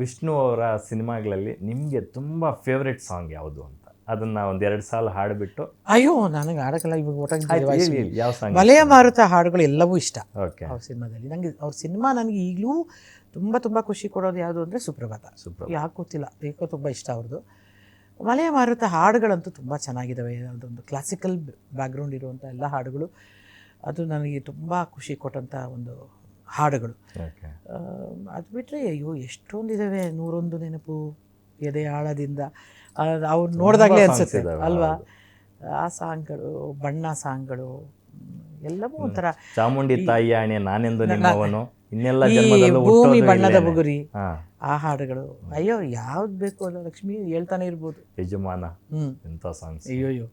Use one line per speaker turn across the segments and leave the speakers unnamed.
ವಿಷ್ಣು ಅವರ ಸಿನಿಮಾಗಳಲ್ಲಿ ನಿಮಗೆ ತುಂಬ ಫೇವ್ರೆಟ್ ಸಾಂಗ್ ಯಾವುದು ಅಂತ ಅದನ್ನು ಒಂದೆರಡು ಸಾಲ ಹಾಡಿಬಿಟ್ಟು.
ಅಯ್ಯೋ ನನಗೆ ಹಾಡೋಕ್ಕಲ್ಲ, ಇವಾಗ ಒಟ್ಟಾಗಿ
ಯಾವ ಸಾಂಗ್?
ಮಲೆಯ ಮಾರುತ ಹಾಡುಗಳು ಎಲ್ಲವೂ ಇಷ್ಟ
ಓಕೆ.
ಅವ್ರ ಸಿನಿಮಾದಲ್ಲಿ. ನನಗೆ ಅವ್ರ ಸಿನಿಮಾ ನನಗೆ ಈಗಲೂ ತುಂಬ ತುಂಬ ಖುಷಿ ಕೊಡೋದು ಯಾವುದು ಅಂದರೆ ಸುಪ್ರಭಾತ. ಯಾಕೆ ಗೊತ್ತಿಲ್ಲ, ಏಕೋ ತುಂಬ ಇಷ್ಟ ಅವ್ರದ್ದು. ಮಲೆಯ ಮಾರುತ ಹಾಡುಗಳಂತೂ ತುಂಬ ಚೆನ್ನಾಗಿದ್ದಾವೆ. ಅದೊಂದು ಕ್ಲಾಸಿಕಲ್ ಬ್ಯಾಕ್ಗ್ರೌಂಡ್ ಇರುವಂಥ ಎಲ್ಲ ಹಾಡುಗಳು, ಅದು ನನಗೆ ತುಂಬ ಖುಷಿ ಕೊಟ್ಟಂಥ ಒಂದು ಹಾಡುಗಳು. ಅದು ಬಿಟ್ಟರೆ ಅಯ್ಯೋ ಎಷ್ಟೊಂದಿದ್ದಾವೆ, 101 ನೆನಪು, ಎದೆ ಆಳದಿಂದ, ಅವ್ರು ನೋಡಿದಾಗಲೇ ಅನಿಸುತ್ತೆ ಅಲ್ವಾ. ಆ ಸಾಂಗ್ಗಳು, ಬಣ್ಣ ಸಾಂಗ್ಗಳು ಎಲ್ಲವೂ ಒಂಥರ.
ಚಾಮುಂಡಿ ತಾಯಿ ಆಣೆ ನಾನೆಂದು ನಿಮ್ಮವನು, ಇನ್ನೆಲ್ಲ
ಭೂಮಿ ಬಣ್ಣದ ಬುಗುರಿ, ಆ ಹಾಡುಗಳು ಅಯ್ಯೋ ಯಾವ್ದು ಬೇಕು ಅಲ್ಲ ಲಕ್ಷ್ಮಿ ಹೇಳ್ತಾನೆ ಇರ್ಬೋದು.
ಯಜಮಾನ ಎಂಥ ಸಾಂಗ್ಸ್,
ಅಯ್ಯೋಯ್ಯೋ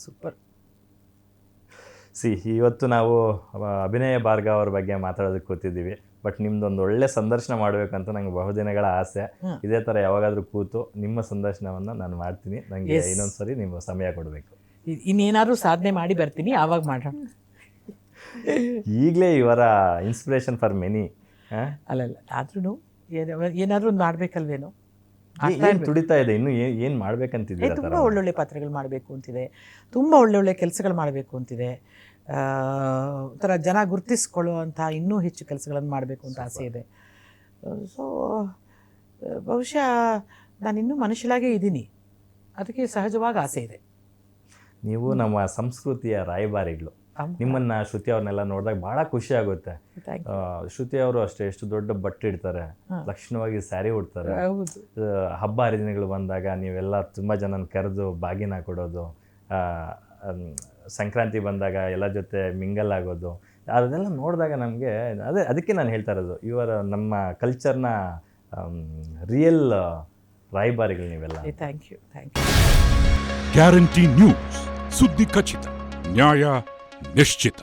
ಸೂಪರ್.
ಇವತ್ತು ನಾವು ಅಭಿನಯ ಭಾರ್ಗವ್ ಅವ್ರ ಬಗ್ಗೆ ಮಾತಾಡೋದಕ್ಕೆ ಕೂತಿದ್ದೀವಿ. ಬಟ್ ನಿಮ್ದೊಂದು ಒಳ್ಳೆ ಸಂದರ್ಶನ ಮಾಡಬೇಕಂತ ನಂಗೆ ಬಹುದಿನಗಳ ಆಸೆ. ಇದೇ ಥರ ಯಾವಾಗಾದರೂ ಕೂತು ನಿಮ್ಮ ಸಂದರ್ಶನವನ್ನು ನಾನು ಮಾಡ್ತೀನಿ. ನನಗೆ ಇನ್ನೊಂದ್ಸರಿ ನೀವು ಸಮಯ ಕೊಡಬೇಕು.
ಇನ್ನೇನಾದರೂ ಸಾಧನೆ ಮಾಡಿ ಬರ್ತೀನಿ, ಆವಾಗ ಮಾಡೋಣ.
ಈಗಲೇ ಇವರ ಇನ್ಸ್ಪಿರೇಷನ್ ಫಾರ್ ಮೆನಿ.
ಅಲ್ಲಲ್ಲ, ಆದ್ರೂ ಏನಾದರೂ ಒಂದು ಮಾಡಬೇಕಲ್ವೇನೋ,
ತುಡಿತಾ ಇದೆ. ಇನ್ನು ಏನು ಮಾಡ್ಬೇಕಂತಿದೆ?
ತುಂಬ ಒಳ್ಳೊಳ್ಳೆ ಪಾತ್ರಗಳು ಮಾಡಬೇಕು ಅಂತಿದೆ, ತುಂಬ ಒಳ್ಳೊಳ್ಳೆ ಕೆಲಸಗಳು ಮಾಡಬೇಕು ಅಂತಿದೆ. ಒಂಥರ ಜನ ಗುರುತಿಸ್ಕೊಳ್ಳುವಂಥ ಇನ್ನೂ ಹೆಚ್ಚು ಕೆಲಸಗಳನ್ನು ಮಾಡಬೇಕು ಅಂತ ಆಸೆ ಇದೆ. ಸೊ ಬಹುಶಃ ನಾನು ಇನ್ನೂ ಮನುಷ್ಯಲಾಗೇ ಇದ್ದೀನಿ, ಅದಕ್ಕೆ ಸಹಜವಾಗಿ ಆಸೆ ಇದೆ.
ನೀವು ನಮ್ಮ ಸಂಸ್ಕೃತಿಯ ರಾಯಭಾರಿಗಳು. ನಿಮ್ಮನ್ನು ಶ್ರುತಿ ಅವ್ರನ್ನೆಲ್ಲ ನೋಡಿದಾಗ ಭಾಳ ಖುಷಿ ಆಗುತ್ತೆ. ಶ್ರುತಿ ಅವರು ಅಷ್ಟೇ ಎಷ್ಟು ದೊಡ್ಡ ಬಟ್ಟೆ ಇಡ್ತಾರೆ, ಲಕ್ಷಣವಾಗಿ ಸ್ಯಾರಿ ಉಡ್ತಾರೆ. ಹಬ್ಬ ಹರಿದಿನಗಳು ಬಂದಾಗ ನೀವೆಲ್ಲ ತುಂಬ ಜನನ ಕರೆದು ಬಾಗಿನ ಕೊಡೋದು, ಸಂಕ್ರಾಂತಿ ಬಂದಾಗ ಎಲ್ಲ ಜೊತೆ ಮಿಂಗಲ್ ಆಗೋದು, ಅದನ್ನೆಲ್ಲ ನೋಡಿದಾಗ ನಮಗೆ ಅದಕ್ಕೆ ನಾನು ಹೇಳ್ತಾ ಇರೋದು, ಇವರ ನಮ್ಮ ಕಲ್ಚರ್ನ ರಿಯಲ್ ರಾಯಭಾರಿಗಳು ನೀವೆಲ್ಲ.
Thank you, thank you.
Guarantee News, ಸುದ್ದಿ ಖಚಿತ, ನ್ಯಾಯ ನಿಶ್ಚಿತ.